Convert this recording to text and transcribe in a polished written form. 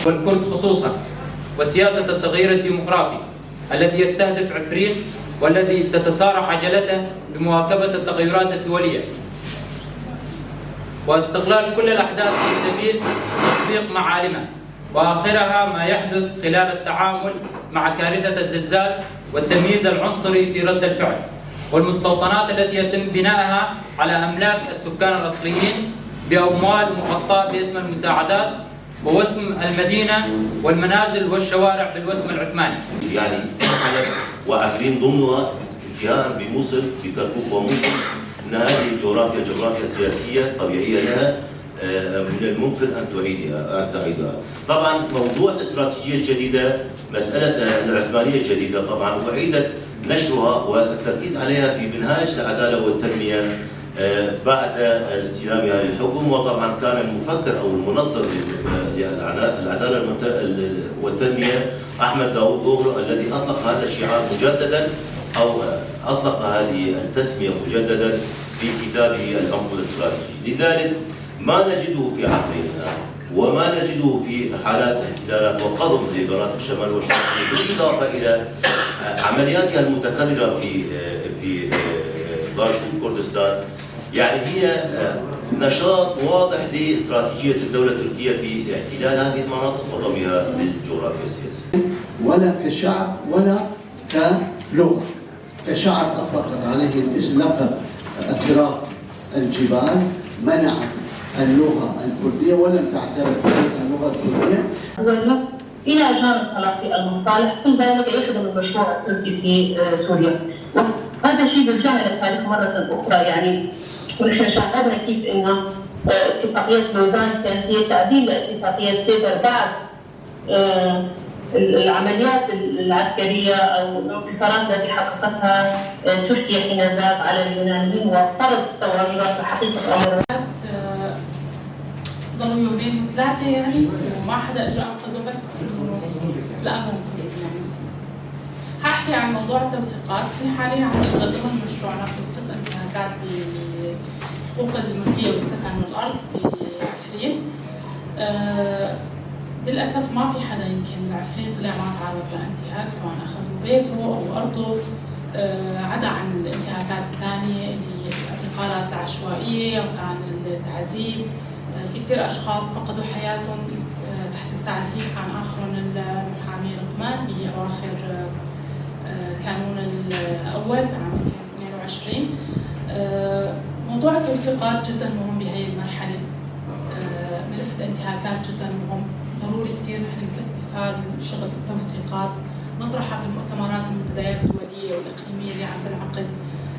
والكرد خصوصا، وسياسة التغيير الديمقراطي الذي يستهدف عفريت والذي تتسارع عجلته بمواكبة التغيرات الدولية، واستغلال كل الأحداث في سبيل تطبيق معالمه، وآخرها ما يحدث خلال التعامل مع كارثة الزلزال والتمييز العنصري في رد الفعل، والمستوطنات التي يتم بنائها على أملاك السكان الأصليين بأموال مغطاة باسم المساعدات ووسم المدينة والمنازل والشوارع بالوسم العثماني. يعني حلب وعفرين ضمنها انتهاء بموصل بكركوك وموصل، ان هذه جغرافيا سياسية طبيعية لها من الممكن أن تعيدها. طبعا موضوع الاستراتيجية الجديدة، مسألة العثمانية الجديدة طبعا أعيدت نشرها والتركيز عليها في منهاج العدالة والتنمية بعد استلامها للحكم، وطبعا كان المفكر او المنظر للعداله والتنميه احمد داوود اوغلو الذي اطلق هذا الشعار مجددا او اطلق هذه التسميه مجددا في كتابه العمق الاستراتيجي. لذلك ما نجده في عقلنا وما نجده في حالات احتلالات وقضم لمناطق الشمال والشرق، بالاضافه الى عملياتها المتكرره في دارفور كردستان، يعني هي نشاط واضح لاستراتيجيه الدوله التركيه في احتلال هذه المناطق وضمها بالجغرافيا السياسيه. ولا كشعب ولا كلغه. كشعب اطلقت عليه الاسم لقب اتراك الجبال، منعت اللغه الكرديه ولم تعترف باللغه الكرديه. إلى جانب تلقي المصالح كل ذلك يخدم المشروع التركي في سوريا، وهذا الشيء بيرجعنا للتاريخ مرة أخرى. يعني ونحن شاهدنا كيف إن اتفاقية لوزان كانت هي تعديل لاتفاقية سيبر بعد العمليات العسكرية أو الانتصارات التي حققتها تركيا حين زاد على اليونانيين وفرض تواجدها في حقيقة الأمر. ضلوا يومين وثلاثة يعني وما حدا اجى انقذه، بس لا ممكن يعني. حاحكي عن موضوع التوثيقات. في حاليا عم نشتغل ضمن مشروعنا توثيق انتهاكات بحقوق الملكية والسكن والأرض بعفرين. للأسف ما في حدا يمكن عفرين طلع ما تعرض لانتهاك، سواء أخذوا بيته أو أرضه، عدا عن الانتهاكات الثانية اللي الاعتقالات العشوائية وكان التعذيب. في كثير أشخاص فقدوا حياتهم تحت التعذيب، كان آخرهم المحامي لقمان بأواخر كانون الأول عام 2022. موضوع التوثيقات جدا مهم بهي المرحلة. ملف الانتهاكات جدا مهم، ضروري كثير نحن نكثف شغل التوثيقات، نطرحها بالمؤتمرات المنتديات الدولية والإقليمية اللي عم تنعقد